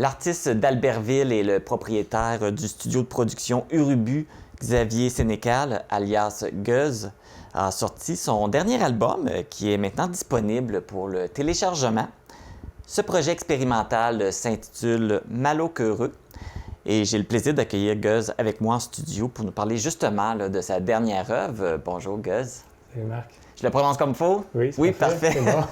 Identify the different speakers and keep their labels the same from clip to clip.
Speaker 1: L'artiste d'Albertville et le propriétaire du studio de production Urubu, Xavier Sénécal, alias Guz, a sorti son dernier album qui est maintenant disponible pour le téléchargement. Ce projet expérimental s'intitule Malocquereux et j'ai le plaisir d'accueillir Guz avec moi en studio pour nous parler justement de sa dernière œuvre. Bonjour Guz.
Speaker 2: Salut Marc.
Speaker 1: Je le prononce comme il faut?
Speaker 2: Oui, parfait. C'est bon.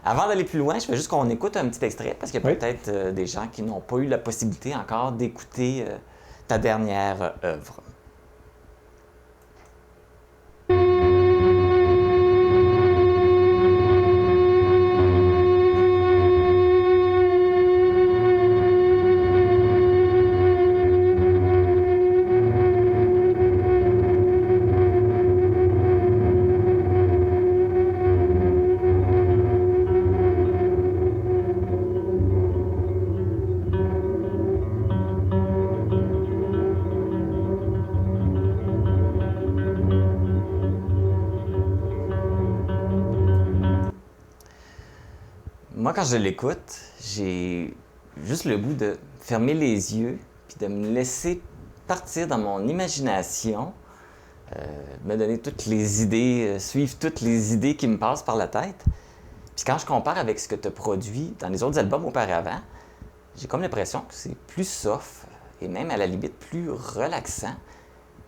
Speaker 1: Avant d'aller plus loin, je veux juste qu'on écoute un petit extrait parce qu'il y a peut-être des gens qui n'ont pas eu la possibilité encore d'écouter ta dernière œuvre. Moi, quand je l'écoute, j'ai juste le goût de fermer les yeux puis de me laisser partir dans mon imagination, me donner toutes les idées, suivre toutes les idées qui me passent par la tête. Puis quand je compare avec ce que tu as produit dans les autres albums auparavant, j'ai comme l'impression que c'est plus soft et même à la limite plus relaxant.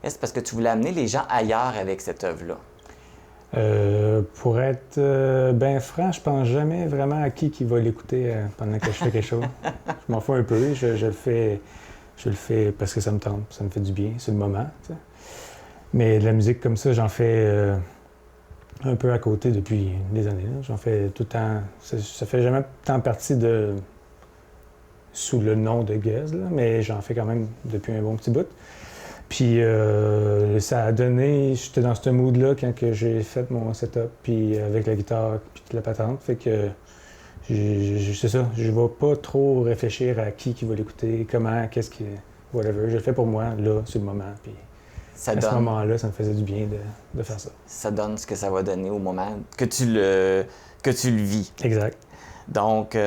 Speaker 1: Est-ce parce que tu voulais amener les gens ailleurs avec cette œuvre-là?
Speaker 2: Pour être bien franc, je pense jamais vraiment à qui va l'écouter pendant que je fais quelque chose. Je m'en fous un peu, je le fais parce que ça me tente, ça me fait du bien, c'est le moment. T'sais. Mais de la musique comme ça, j'en fais un peu à côté depuis des années. Là. J'en fais tout le temps. Ça fait jamais tant partie sous le nom de Guz, là, mais j'en fais quand même depuis un bon petit bout. Puis ça a donné, j'étais dans ce mood-là quand que j'ai fait mon setup, puis avec la guitare, puis toute la patente. Fait que c'est ça, je vais pas trop réfléchir à qui va l'écouter, comment, qu'est-ce qui, whatever. Je le fais pour moi, là, sur le moment. Puis à ce moment-là, ça me faisait du bien de faire ça.
Speaker 1: Ça donne ce que ça va donner au moment que tu le vis.
Speaker 2: Exact.
Speaker 1: Donc,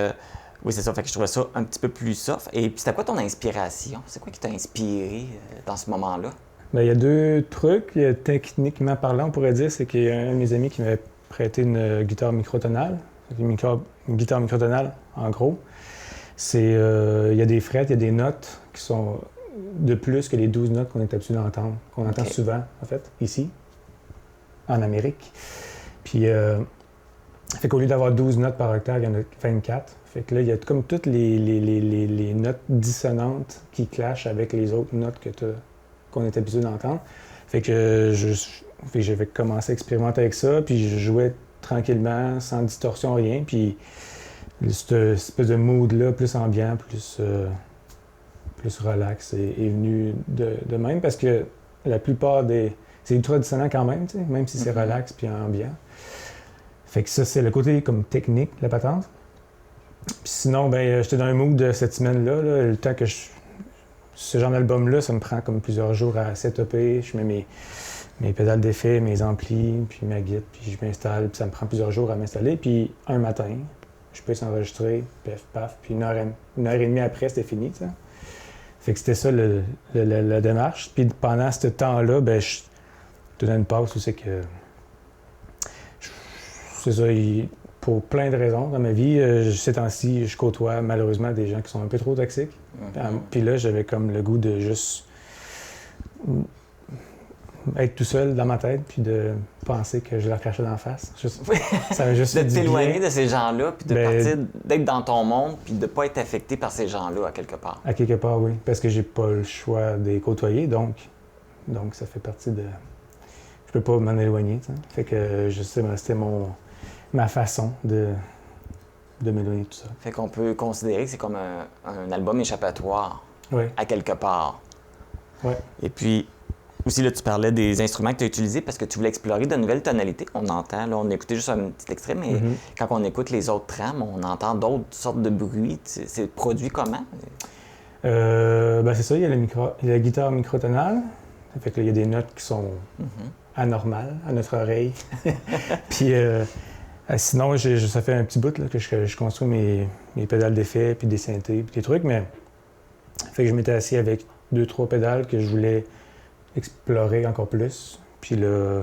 Speaker 1: oui, c'est ça. Fait que je trouvais ça un petit peu plus soft. Et puis, c'était quoi ton inspiration? C'est quoi qui t'a inspiré dans ce moment-là?
Speaker 2: Bien, il y a deux trucs. Techniquement parlant, on pourrait dire, c'est qu'il y a un de mes amis qui m'avait prêté une guitare microtonale. Une guitare microtonale, en gros. Il y a des frettes, il y a des notes qui sont de plus que les 12 notes qu'on est habitué d'entendre, qu'on entend souvent, en fait, ici, en Amérique. Puis, fait qu'au lieu d'avoir 12 notes par octave, il y en a 24. Fait que là, il y a comme toutes les notes dissonantes qui clashent avec les autres notes qu'on est habitué d'entendre. Fait que j'avais commencé à expérimenter avec ça, puis je jouais tranquillement, sans distorsion, rien. Puis cette espèce de mood-là, plus ambiant, plus relax, est venu de même, parce que la plupart c'est ultra dissonant quand même, même si c'est relax puis ambiant. Fait que ça, c'est le côté comme technique de la patente. Puis sinon, ben j'étais dans un mood cette semaine-là. Le temps que ce genre d'album-là, ça me prend comme plusieurs jours à setuper. Je mets mes pédales d'effet, mes amplis, puis ma guitare, puis je m'installe. Puis ça me prend plusieurs jours à m'installer. Puis un matin, je peux s'enregistrer, paf, puis une heure et demie après, c'était fini. T'sais. Fait que c'était ça la démarche. Puis pendant ce temps-là, ben je te donne une pause où c'est que... C'est ça, pour plein de raisons dans ma vie, ces temps-ci, je côtoie malheureusement des gens qui sont un peu trop toxiques. Puis là, j'avais comme le goût de juste être tout seul dans ma tête, puis de penser que je leur crachais d'en face. Ça m'a juste
Speaker 1: de t'éloigner de ces gens-là, puis de partir, d'être dans ton monde, puis de ne pas être affecté par ces gens-là à quelque part. À
Speaker 2: quelque part, oui. Parce que j'ai pas le choix de les côtoyer, donc ça fait partie de... Je peux pas m'en éloigner, t'sais. Fait que c'était ma façon de m'éloigner de tout ça.
Speaker 1: Fait qu'on peut considérer que c'est comme un album échappatoire, à quelque part.
Speaker 2: Oui.
Speaker 1: Et puis, aussi, là, tu parlais des instruments que tu as utilisés parce que tu voulais explorer de nouvelles tonalités. On entend, là, on a écouté juste un petit extrait, mais quand on écoute les autres trames, on entend d'autres sortes de bruits. C'est produit comment?
Speaker 2: Ben c'est ça, il y a la guitare microtonale. Fait que là, il y a des notes qui sont anormales à notre oreille. Puis Sinon, ça fait un petit bout là, que je construis mes pédales d'effet, puis des synthés, puis des trucs, mais fait que je m'étais assis avec 2-3 pédales que je voulais explorer encore plus. Puis là,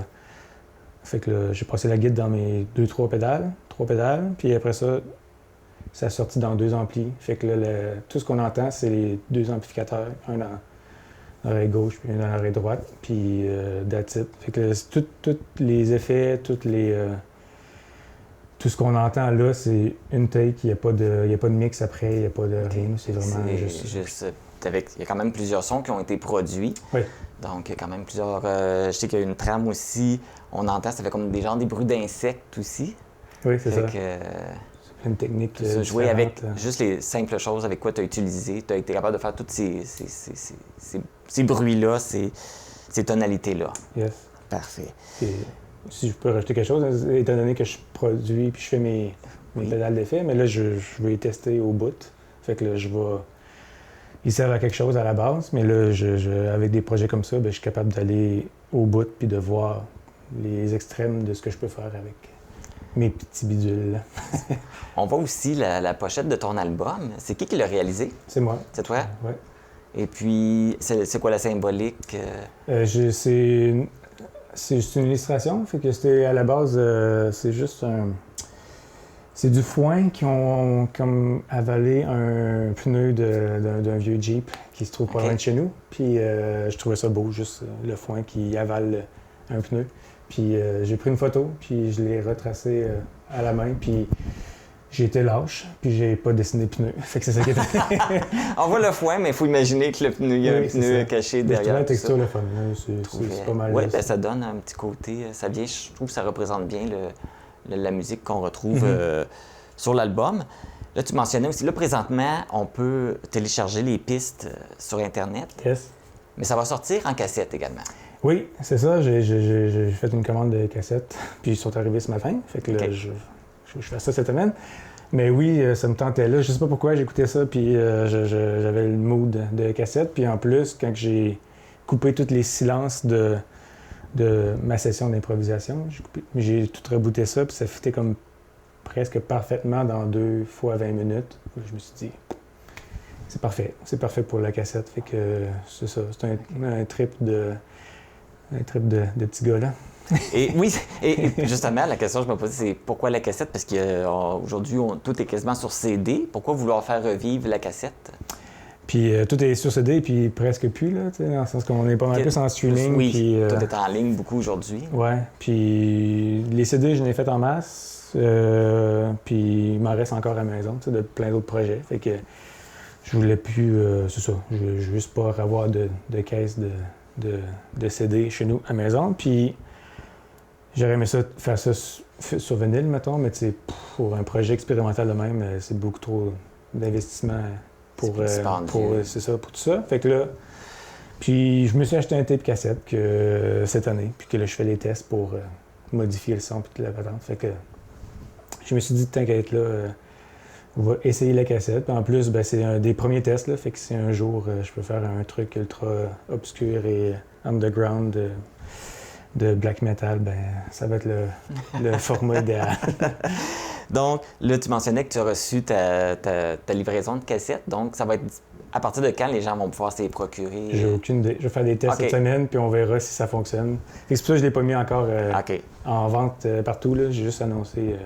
Speaker 2: fait que là, j'ai passé la guide dans mes 2-3 pédales, 3 pédales, puis après ça, ça a sorti dans 2 amplis. Fait que là, tout ce qu'on entend, c'est les 2 amplificateurs, un dans l'oreille gauche, puis un dans l'oreille droite, puis that's it. Fait que tous les effets, tout ce qu'on entend là, c'est une take, il n'y a pas de mix après, il n'y a pas de rien, c'est vraiment juste...
Speaker 1: Il y a quand même plusieurs sons qui ont été produits.
Speaker 2: Oui.
Speaker 1: Donc, il y a quand même plusieurs... je sais qu'il y a une trame aussi, on entend, ça fait comme des bruits d'insectes aussi.
Speaker 2: Oui, c'est ça.
Speaker 1: C'est
Speaker 2: une technique
Speaker 1: jouer avec juste les simples choses avec quoi tu as utilisé. Tu as été capable de faire tous ces bruits-là, ces tonalités-là.
Speaker 2: Yes.
Speaker 1: Parfait.
Speaker 2: Et si je peux rajouter quelque chose, étant donné que je produis puis je fais mes pédales d'effet, mais là, je vais les tester au bout. Fait que là, ils servent à quelque chose à la base, mais là, avec des projets comme ça, je suis capable d'aller au bout puis de voir les extrêmes de ce que je peux faire avec mes petits bidules.
Speaker 1: On voit aussi la pochette de ton album. C'est qui l'a réalisé?
Speaker 2: C'est moi.
Speaker 1: C'est toi?
Speaker 2: Oui.
Speaker 1: Et puis, c'est quoi la symbolique?
Speaker 2: C'est juste une illustration, fait que c'était à la base, c'est juste c'est du foin qui ont comme avalé un pneu d'un vieux Jeep qui se trouve pas loin de chez nous. Puis je trouvais ça beau, juste le foin qui avale un pneu. Puis j'ai pris une photo, puis je l'ai retracée à la main, puis j'ai été lâche, puis j'ai pas dessiné de pneu. Fait que c'est ça qui est...
Speaker 1: On voit le foin, mais il faut imaginer que il y a un pneu caché derrière.
Speaker 2: Je trouve la texture le fun, c'est pas mal.
Speaker 1: Oui, ça donne un petit côté, je trouve que ça représente bien la musique qu'on retrouve sur l'album. Là, tu mentionnais aussi, là, présentement, on peut télécharger les pistes sur Internet.
Speaker 2: Yes.
Speaker 1: Mais ça va sortir en cassette également.
Speaker 2: Oui, c'est ça. J'ai fait une commande de cassettes, puis ils sont arrivés ce matin. Fait que là, je fais ça cette semaine. Mais oui, ça me tentait là. Je sais pas pourquoi j'écoutais ça, puis j'avais le mood de cassette. Puis en plus, quand j'ai coupé tous les silences de ma session d'improvisation, j'ai tout rebooté ça, puis ça fitait comme presque parfaitement dans 2 fois 20 minutes. Je me suis dit, c'est parfait pour la cassette. Fait que c'est ça, c'est un trip de petits gars là.
Speaker 1: Et oui, et justement, la question que je me posais, c'est pourquoi la cassette? Parce qu'aujourd'hui, tout est quasiment sur CD. Pourquoi vouloir faire revivre la cassette?
Speaker 2: Puis tout est sur CD, puis presque plus, là, dans le sens qu'on est pas mal plus en streaming.
Speaker 1: Oui,
Speaker 2: puis,
Speaker 1: tout est en ligne beaucoup aujourd'hui.
Speaker 2: Ouais, puis les CD, je l'ai fait en masse, puis il m'en reste encore à la maison, de plein d'autres projets. Fait que je voulais plus, c'est ça, je voulais juste pas avoir de caisse de CD chez nous à la maison. Puis j'aurais aimé faire ça sur vinyle, mettons, mais pour un projet expérimental de même, c'est beaucoup trop d'investissement pour tout ça. Fait que là, puis je me suis acheté un tape cassette cette année, puis que là, je fais les tests pour modifier le son puis toute la patente. Fait que je me suis dit, t'inquiète là, on va essayer la cassette. Puis en plus, c'est un des premiers tests, là, fait que si un jour je peux faire un truc ultra obscur et underground de black metal, ça va être le format idéal.
Speaker 1: Donc, là, tu mentionnais que tu as reçu ta livraison de cassettes. Donc, ça va être à partir de quand les gens vont pouvoir se les procurer?
Speaker 2: J'ai aucune idée. Je vais faire des tests cette semaine, puis on verra si ça fonctionne. C'est pour ça que je ne l'ai pas mis encore en vente partout. Là. J'ai juste annoncé.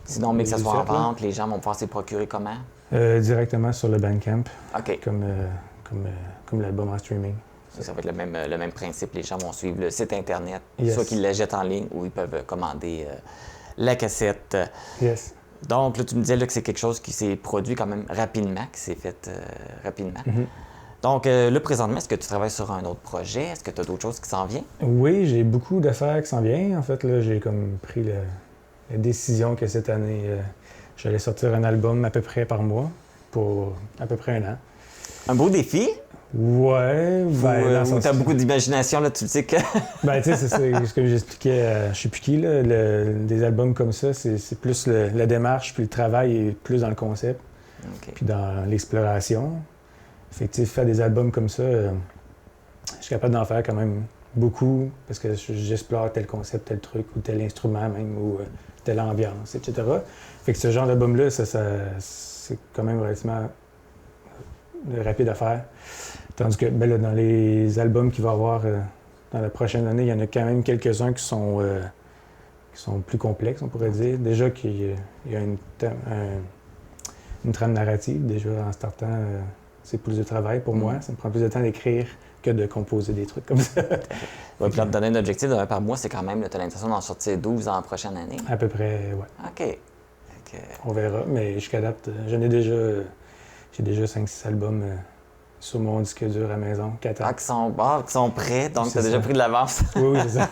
Speaker 1: Sinon, mais que ça soit en vente, les gens vont pouvoir se les procurer comment?
Speaker 2: Directement sur le Bandcamp.
Speaker 1: OK.
Speaker 2: Comme l'album en streaming.
Speaker 1: Ça va être le même principe. Les gens vont suivre le site Internet,
Speaker 2: yes.
Speaker 1: Soit qu'ils la jettent en ligne ou ils peuvent commander la cassette.
Speaker 2: Yes.
Speaker 1: Donc, là, tu me disais là, que c'est quelque chose qui s'est produit quand même rapidement, qui s'est fait rapidement.
Speaker 2: Mm-hmm.
Speaker 1: Donc, là, présentement, est-ce que tu travailles sur un autre projet? Est-ce que tu as d'autres choses qui s'en viennent?
Speaker 2: Oui, j'ai beaucoup d'affaires qui s'en viennent. En fait, là, j'ai comme pris la décision que cette année, j'allais sortir un album à peu près par mois pour à peu près 1 an.
Speaker 1: Un beau défi?
Speaker 2: Ouais,
Speaker 1: t'as beaucoup d'imagination, là, tu le sais que...
Speaker 2: Tu sais, c'est ce que j'expliquais, je sais plus qui, là, des albums comme ça, c'est plus la démarche, puis le travail est plus dans le concept, puis dans l'exploration. Fait que, faire des albums comme ça, je suis capable d'en faire quand même beaucoup, parce que j'explore tel concept, tel truc, ou tel instrument même, ou c'était l'ambiance, etc. Fait que ce genre d'album-là, c'est quand même relativement rapide à faire. Tandis que ben là, dans les albums qu'il va y avoir dans la prochaine année, il y en a quand même quelques-uns qui sont plus complexes, on pourrait dire. Déjà qu'il y a une trame narrative, déjà en startant, c'est plus de travail pour moi. Ça me prend plus de temps d'écrire que de composer des trucs comme ça.
Speaker 1: Ouais, puis là, te donner un objectif d'un par mois, c'est quand même, tu as l'intention d'en sortir 12 en prochaine année.
Speaker 2: À peu près, ouais.
Speaker 1: OK.
Speaker 2: On verra, mais jusqu'à date, j'ai déjà 5-6 albums sur mon disque dur à la maison, 4 ans.
Speaker 1: Qui sont prêts, donc tu as déjà pris de l'avance.
Speaker 2: Oui, c'est ça.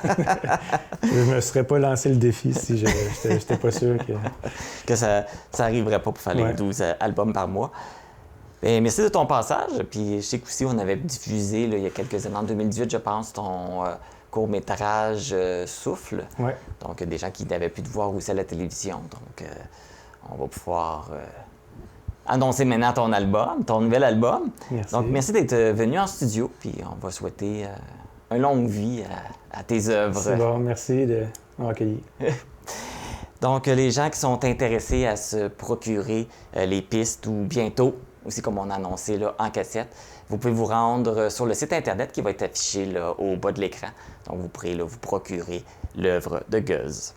Speaker 2: Je me serais pas lancé le défi si j'étais pas sûr
Speaker 1: que ça arriverait pas pour faire les 12 albums par mois. Bien, merci de ton passage. Puis je sais qu'aussi, on avait diffusé là, il y a quelques années, en 2018, je pense, ton court-métrage Souffle.
Speaker 2: Ouais.
Speaker 1: Donc, des gens qui n'avaient plus de voir aussi à la télévision. Donc, on va pouvoir annoncer maintenant ton nouvel album.
Speaker 2: Merci.
Speaker 1: Donc, merci d'être venu en studio. Puis on va souhaiter une longue vie à tes œuvres.
Speaker 2: C'est bon, merci de m'avoir accueilli.
Speaker 1: Donc, les gens qui sont intéressés à se procurer les pistes ou bientôt, aussi comme on a annoncé là, en cassette, vous pouvez vous rendre sur le site Internet qui va être affiché là, au bas de l'écran. Donc, vous pourrez là, vous procurer l'œuvre de Guz.